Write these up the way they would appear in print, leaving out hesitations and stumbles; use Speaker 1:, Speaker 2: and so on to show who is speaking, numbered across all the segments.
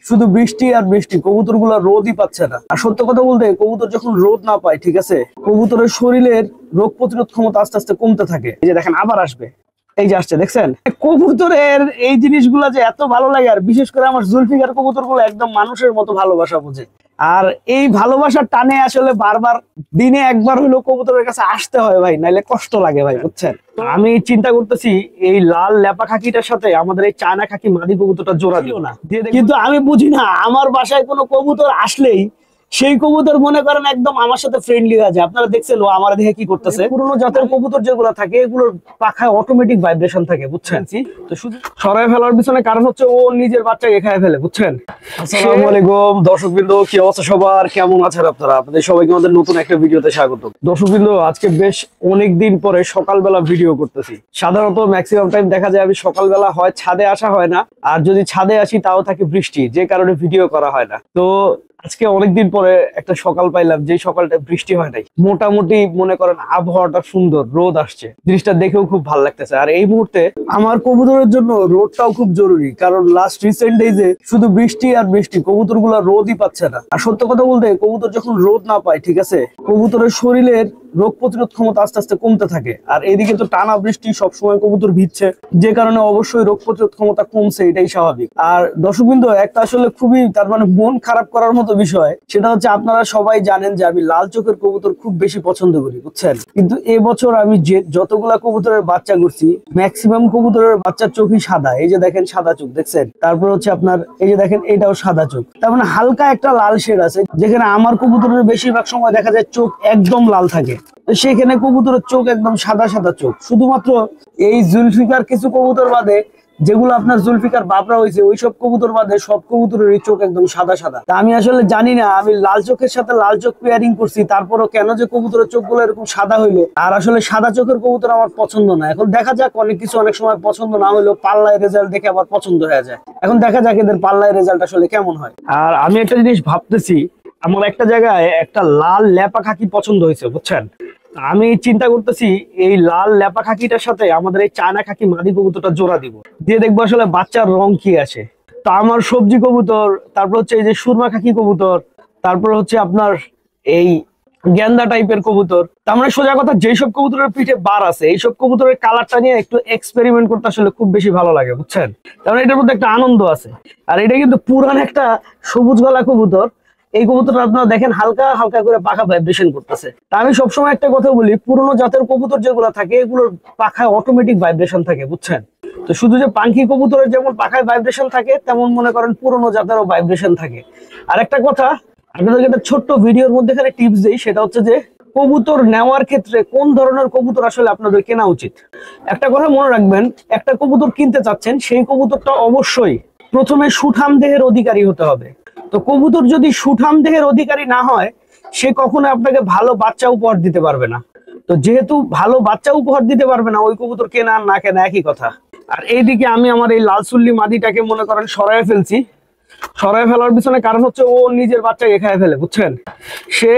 Speaker 1: শুধু বৃষ্টি আর বৃষ্টি, কবুতর গুলা রোদই পাচ্ছে না। আর সত্য কথা বলতে কবুতর যখন রোদ না পায়, ঠিক আছে, কবুতরের শরীরের রোগ প্রতিরোধ ক্ষমতা আস্তে আস্তে কমতে থাকে। এই যে দেখেন আবার আসবে, এই যে আসছে, দেখছেন? কবুতরের এই জিনিসগুলা যে এত ভালো লাগে, আর বিশেষ করে আমার জুলফিকার কবুতর গুলো একদম মানুষের মতো ভালোবাসা বুঝে। আর এই ভালোবাসার টানে আসলে বারবার দিনে একবার হইলেও কবুতরের কাছে আসতে হয় ভাই, নাইলে কষ্ট লাগে ভাই, বুঝছেন? আমি চিন্তা করতেছি এই লাল ল্যাপা খাকিটার সাথে আমাদের এই চায়না খাকি মাদি কবুতরটা জোড়া দিও না, কিন্তু আমি বুঝি না, আমার বাসায় কোনো কবুতর আসলেই সেই কবুতর মনে করেন একদম আমার সাথে ফ্রেন্ডলি হয়ে যায়। আপনারা দেখছেন ও আমার দেখে কি করতেছে। পুরোনো জাতের কবুতর যেগুলো থাকে এগুলোর পাখায় অটোমেটিক ভাইব্রেশন থাকে, বুঝছেন? তো শুধু সরাই ফেলার পিছনে কারণ হচ্ছে ও নিজের বাচ্চাকে খেয়ে ফেলে, বুঝছেন? আসসালামু আলাইকুম দর্শকবৃন্দ, কি অবস্থা সবার, কেমন আছেন আপনারা? আপনাদের সবাইকে আমাদের নতুন একটা ভিডিওতে স্বাগত। দর্শকবৃন্দ, আজকে বেশ অনেকদিন পরে সকালবেলা ভিডিও করতেছি। সাধারণত ম্যাক্সিমাম টাইম দেখা যায় আমি সকালবেলা হয় ছাদে আসা হয় না, আর যদি ছাদে আসি তাও থাকে বৃষ্টি, যে কারণে ভিডিও করা হয় না। তো আজকে অনেকদিন পরে একটা সকাল পাইলাম, যে সকালটা বৃষ্টি হয় নাই, মোটামুটি মনে করেন আবহাওয়াটা সুন্দর, রোদ আসছে, জিনিসটা দেখেও খুব ভালো লাগতেছে। আর এই মুহূর্তে আমার কবুতরের জন্য রোদটাও খুব জরুরি, কারণ লাস্ট রিসেন্ট ডেজে শুধু বৃষ্টি আর বৃষ্টি, কবুতর গুলা রোদই পাচ্ছে না। আর সত্য কথা বলতে কবুতর যখন রোদ না পায়, ঠিক আছে, কবুতরের শরীরের রোগ প্রতিরোধ ক্ষমতা আস্তে আস্তে কমতে থাকে। আর এদিকে তো টানা বৃষ্টি, সবসময় কবুতর ভিজছে, যে কারণে অবশ্যই রোগ প্রতিরোধ ক্ষমতা কমছে, এটাই স্বাভাবিক। আর দর্শকবৃন্দ, একটা আসলে খুবই তার মানে মন খারাপ করার মতো বিষয়, সেটা হচ্ছে আপনারা সবাই জানেন যে আমি লাল চোখের কবুতর খুব বেশি পছন্দ করি, বুঝছেন? কিন্তু এবছর আমি যে যতগুলা কবুতরের বাচ্চা করছি, ম্যাক্সিমাম কবুতরের বাচ্চার চোখই সাদা। এই যে দেখেন সাদা চোখ, দেখছেন? তারপর হচ্ছে আপনার এই যে দেখেন এটাও সাদা চোখ, তার মানে হালকা একটা লাল শেড আছে, যেখানে আমার কবুতরের বেশিরভাগ সময় দেখা যায় চোখ একদম লাল থাকে, সেখানে কবুতরের চোখ একদম সাদা সাদা চোখ। শুধুমাত্র এই জুলফিকার কিছু কবুতর বাদে, যেগুলো আপনার জুলফিকার বাবরা হয়েছে, ওইসব কবুতর বাদে সব কবুতরের চোখ একদম সাদা সাদা। তা আমি আসলে জানি না, আমি লাল চোখের সাথে লাল চোখ পেয়ারিং করছি, তারপরও কেন যে কবুতরের চোখগুলো এরকম সাদা হইলো। আর আসলে সাদা চোখের কবুতর আমার পছন্দ না। এখন দেখা যাক, অনেক কিছু অনেক সময় পছন্দ না হইলেও পাল্লায় রেজাল্ট দেখে আবার পছন্দ হয়ে যায়। এখন দেখা যাক এদের পাল্লায় রেজাল্ট আসলে কেমন হয়। আর আমি একটা জিনিস ভাবতেছি, আমার একটা জায়গায় একটা লাল ল্যাপা খাকি পছন্দ হয়েছে, বুঝছেন? আমি চিন্তা করতেছি এই লাল ল্যাপা খাকিটার সাথে আমাদের এই চায়না খাকি মাদি কবুতরটা জোড়া দিব, দিয়ে দেখবো আসলে বাচ্চার রং কি আসে। তো আমার সবজি কবুতর, তারপর হচ্ছে এই যে সুরমা খাকি কবুতর, তারপর হচ্ছে আপনার এই গেন্দা টাইপের কবুতর, তার মানে সোজা কথা যেসব কবুতরের পিঠে বার আছে, এইসব কবুতরের কালারটা নিয়ে একটু এক্সপেরিমেন্ট করতে আসলে খুব বেশি ভালো লাগে, বুঝছেন? তার মানে এটার মধ্যে একটা আনন্দ আছে। আর এটা কিন্তু পুরান একটা সবুজ গলা কবুতর। এই কবুতরটা আপনারা দেখেন হালকা হালকা করে পাখা ভাইব্রেশন করতেছে। তা আমি সবসময় একটা কথা বলি, পুরোনো জাতের কবুতর যেগুলো থাকে এগুলোর পাখায় অটোমেটিক ভাইব্রেশন থাকে, বুঝছেন? তো শুধু যে পাখি কবুতরের যেমন পাখায় ভাইব্রেশন থাকে, তেমন মনে করেন পুরোনো জাতেরও ভাইব্রেশন থাকে। আর একটা কথা আপনাদেরকে একটা ছোট্ট ভিডিওর মধ্যে এখানে টিপস দিই, সেটা হচ্ছে যে কবুতর নেওয়ার ক্ষেত্রে কোন ধরনের কবুতর আসলে আপনাদের কেনা উচিত। একটা কথা মনে রাখবেন, একটা কবুতর কিনতে চাচ্ছেন, সেই কবুতরটা অবশ্যই প্রথমে সুঠাম দেহের অধিকারী হতে হবে। তো কবুতর যদি সুঠাম দেহের অধিকারী না হয়, সে কখনো আপনাকে ভালো বাচ্চা উপহার দিতে পারবে না। তো যেহেতু ভালো বাচ্চা উপহার দিতে পারবে না, ওই কবুতর কেনা আর না কেনা একই কথা। আর এইদিকে আমি আমার এই লাল চুল্লি মাদিটাকে মনে করেন সরাই ফেলছি। সরাই ফেলার পিছনে কারণ হচ্ছে ও নিজের বাচ্চাকে খেয়ে ফেলে, বুঝছেন? সে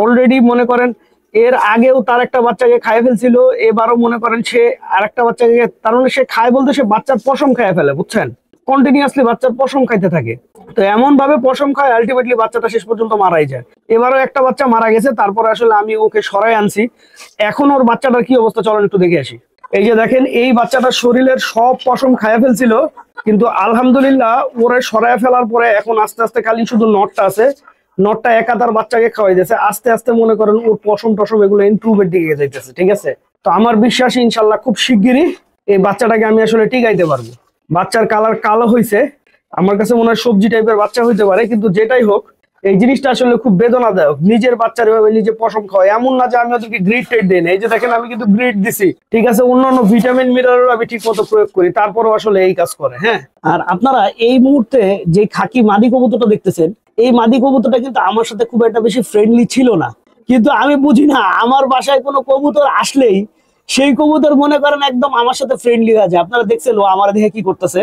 Speaker 1: অলরেডি মনে করেন এর আগেও তার একটা বাচ্চাকে খাই ফেলছিল, এবারও মনে করেন সে আর একটা বাচ্চাকে, তার মানে সে খায় বলতে সে বাচ্চার পশম খেয়ে ফেলে, বুঝছেন? কন্টিনিউয়াসলি বাচ্চার পশম খাইতে থাকে। তো এমন ভাবে পশম খায় আলটিমেটলি বাচ্চাটা শেষ পর্যন্ত মারাই যায়। এবারও একটা বাচ্চা মারা গেছে, তারপরে আসলে আমি ওকে সরাই আনছি। এখন ওর বাচ্চাটার কি অবস্থা চলেন একটু দেখে আসি। এই যে দেখেন, এই বাচ্চাটার শরীরের সব পশম খাইয়া ফেলছিল, কিন্তু আলহামদুলিল্লাহ ওরে সরাই ফেলার পরে এখন আস্তে আস্তে খালি শুধু নটটা আছে, নটটা একাধার বাচ্চাকে খাওয়াই দিয়েছে। আস্তে আস্তে মনে করেন ওর পশম টশম এগুলো ইমপ্রুভের দিকে যাইতেছে, ঠিক আছে? তো আমার বিশ্বাস ইনশাল্লাহ খুব শিগগিরই এই বাচ্চাটাকে আমি আসলে টিকাইতে পারবো। বাচ্চার কালার কালো হয়েছে, আমার কাছে মনে হয় সবজি টাইপের বাচ্চা হইতে পারে, কিন্তু যেটাই হোক এই জিনিসটা আসলে খুব বেদনাদায়ক। নিজের বাচ্চার এভাবে নিজে পশম খাওয়া, এমন না যে আমি ওদেরকে গ্রিড টেড দিই না। এই যে দেখেন আমি কিন্তু গ্রিড দিছি, ঠিক আছে, অন্যান্য ভিটামিন মিনারেল আমি ঠিক মতো প্রয়োগ করি, তারপরও আসলে এই কাজ করে। হ্যাঁ, আর আপনারা এই মুহূর্তে যে খাকি মাদি কবুতরটা দেখতেছেন, এই মাদি কবুতরটা কিন্তু আমার সাথে খুব একটা বেশি ফ্রেন্ডলি ছিল না। কিন্তু আমি বুঝি না, আমার বাসায় কোনো কবুতর আসলেই সেই কবুতর মনে করেন একদম আমার সাথে ফ্রেন্ডলি হয়ে যায়। আপনারা দেখছেন ও আমার দেখে কি করতেছে,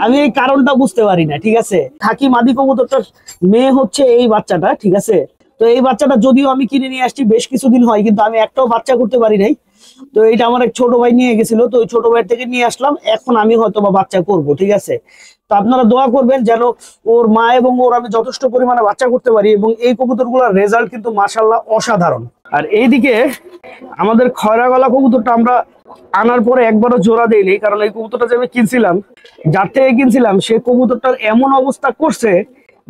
Speaker 1: আমি এই কারণটা বুঝতে পারি না, ঠিক আছে? খাকি মাদি কবুতরটার মেয়ে হচ্ছে এই বাচ্চাটা, ঠিক আছে? তো এই বাচ্চাটা যদিও আমি কিনে নিয়ে আসছি বেশ কিছুদিন হয়, কিন্তু আমি একটাও বাচ্চা করতে পারি নাই। তো এটা আমার এক ছোট ভাই নিয়ে গেছিল, তো ওই ছোট ভাইয়ের থেকে নিয়ে আসলাম, এখন আমি হয়তো বা বাচ্চা করব, ঠিক আছে? তো আপনারা দোয়া করবেন যেন ওর মা এবং ওর আমি যথেষ্ট পরিমাণে বাচ্চা করতে পারি, এবং এই কবুতরগুলোর রেজাল্ট কিন্তু মাশাআল্লাহ অসাধারণ। আর এইদিকে আমাদের খয়রা গলা কবুতরটা আমরা আনার পরে একবারও জোড়া দেয়নি, কারণ এই কবুতরটা যে আমি কিনছিলাম, যার থেকে কিনছিলাম, সে কবুতরটার এমন অবস্থা করছে,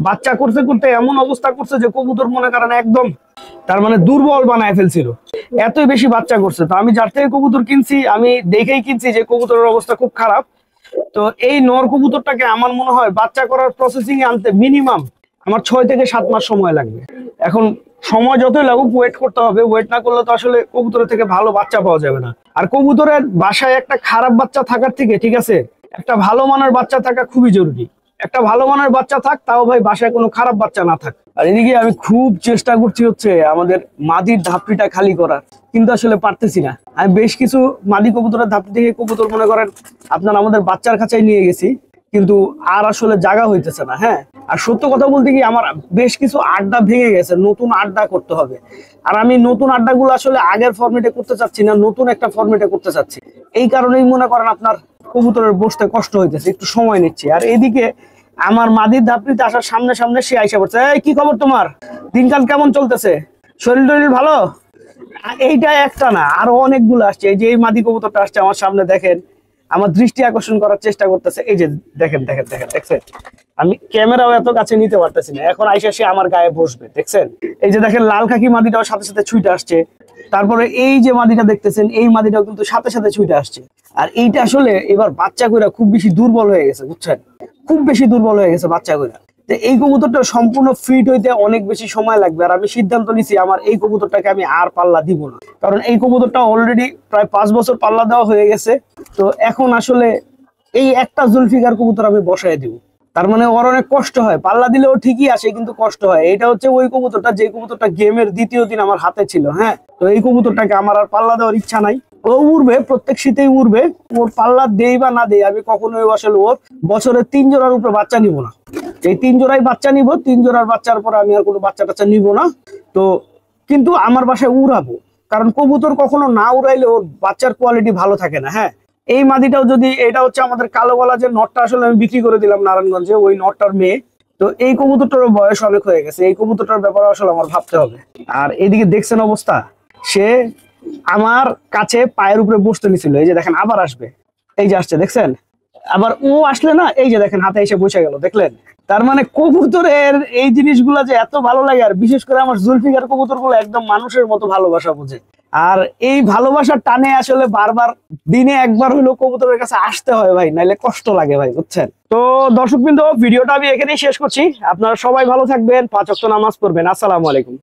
Speaker 1: বাচ্চা করতে করতে এমন অবস্থা করছে যে কবুতর মনে করেন একদম তার মানে দুর্বল বানায় ফেলছিল, এতই বেশি বাচ্চা করছে। তো আমি যার থেকে কবুতর কিনছি, আমি দেখেই কিনছি যে কবুতরের অবস্থা খুব খারাপ। তো এই নর কবুতরটাকে আমার মনে হয় বাচ্চা করার প্রসেসিং এ আনতে মিনিমাম আমার 6 থেকে 7 মাস সময় লাগবে। এখন সময় যতই লাগুক ওয়েট করতে হবে, ওয়েট না করলে তো আসলে কবুতরের থেকে ভালো বাচ্চা পাওয়া যাবে না। আর কবুতরের বাসায় একটা খারাপ বাচ্চা থাকার থেকে, ঠিক আছে, একটা ভালো মানের বাচ্চা থাকা খুবই জরুরি। একটা ভালো মানের বাচ্চা থাক, তাও ভাই বাসায় কোনো খারাপ বাচ্চা না থাক। আর এদিকে আমি খুব চেষ্টা করছি হচ্ছে আমাদের মাদির ধাপড়িটা খালি করার, কিন্তু আসলে পারতেছি না। আমি বেশ কিছু মাদি কবুতরের ধাপড়ি থেকে কবুতর মনে করেন আপনার আমাদের বাচ্চার কাছেই নিয়ে গেছি, কিন্তু আর আসলে জায়গা হইতেছে না। হ্যাঁ, আর সত্য কথা বলতে কি আমার বেশ কিছু আড্ডা ভেঙে গেছে, নতুন আড্ডা করতে হবে। আর আমি নতুন আড্ডাগুলো আসলে আগের ফরম্যাটে করতে চাচ্ছি না, নতুন একটা ফরম্যাটে করতে চাচ্ছি। এই কারণেই মনে করেন আপনার কবুতরের বসতে কষ্ট হইতেছে, একটু সময় নিচ্ছি। আর এদিকে আমার মাদির ধাপড়িতে আসার সামনে সামনে সে আইসা পড়ছে, এই কি খবর তোমার, দিনকাল কেমন চলতেছে, শরীর টরীর ভালো? এইটা একটা না, আরো অনেকগুলো আসছে। এই যে এই মাদি কবুতরটা আসছে আমার সামনে, দেখেন আমার দৃষ্টি আকর্ষণ করার চেষ্টা করতেছে। এই যে দেখেন দেখেন দেখেন, দেখছেন আমি ক্যামেরাও এত কাছে নিতে পারতেছি না, এখন আইসা সে আমার গায়ে বসবে, দেখছেন। এই যে দেখেন লাল খাকি মাদিটাও সাথে সাথে ছুটে আসছে। তারপরে এই যে মাদিটা দেখতেছেন, এই মাদিটাও কিন্তু সাথে সাথে ছুটে আসছে। আর এইটা আসলে এবার বাচ্চা কইরা খুব বেশি দুর্বল হয়ে গেছে, বুঝছেন, খুব বেশি দুর্বল হয়ে গেছে বাচ্চা কইরা। এই কবুতরটা সম্পূর্ণ ফিট হইতে অনেক বেশি সময় লাগবে। আর আমি সিদ্ধান্ত নিছি আমার এই কবুতরটাকে আমি আর পাল্লা দিব না, কারণ এই কবুতরটা অলরেডি প্রায় 5 বছর পাল্লা দেওয়া হয়ে গেছে। তো এখন আসলে এই একটা জুলফিকার কবুতর আমি বসায় দিব, তার মানে ওর অনেক কষ্ট হয়, পাল্লা দিলেও ঠিকই আসে কিন্তু কষ্ট হয়। এটা হচ্ছে ওই কবুতরটা যে কবুতরটা গেমের দ্বিতীয় দিন আমার হাতে ছিল। হ্যাঁ, তো এই কবুতরটাকে আমার আর পাল্লা দেওয়ার ইচ্ছা নাই। ও উড়বে, প্রত্যেক শীতেই উড়বে, ওর পাল্লা দেই বা না দেই আমি কখনোই আসলে ওর বছরে 3 জোড়ার উপরে বাচ্চা নিব না। এই 3 জোড়াই বাচ্চা নিব, 3 জোড়ার বাচ্চার পর আমি আর কোনো বাচ্চা টাচ্চা নিব না। তো কিন্তু আমার বাসায় উড়াবো, কারণ কবুতর কখনো না উড়াইলে ওর বাচ্চার কোয়ালিটি ভালো থাকে না। হ্যাঁ, এই মাদিটাও যদি, এটা হচ্ছে আমাদের কালো গলা যে নটটা আসলে আমি বিক্রি করে দিলাম নারায়ণগঞ্জে, ওই নটটার মেয়ে। তো এই কবুতরটারও বয়স অনেক হয়ে গেছে, এই কবুতরটার ব্যাপারে আসলে আমার ভাবতে হবে। আর এদিকে দেখছেন অবস্থা, সে আমার কাছে পায়ের উপরে বসতে নিছিল। এই যে দেখেন আবার আসবে, এই যে আসছে দেখছেন, আবার ও আসলে না, এই যে দেখেন হাতে এসে বসে গেল, দেখলেন। তার মানে কবুতরের এই জিনিসগুলা যে এত ভালো লাগে, আর বিশেষ করে আমার জুলফিকার কবুতরগুলো একদম মানুষের মতো ভালোবাসা বোঝে। আর এই ভালোবাসার টানে আসলে বারবার দিনে একবার হইলেও কবুতরের কাছে আসতে হয় ভাই, নাইলে কষ্ট লাগে ভাই, বুঝছেন। তো দর্শকবৃন্দ, ভিডিওটা আমি এখানেই শেষ করছি। আপনারা সবাই ভালো থাকবেন, 5 ওয়াক্ত নামাজ পড়বেন। আসসালামু আলাইকুম।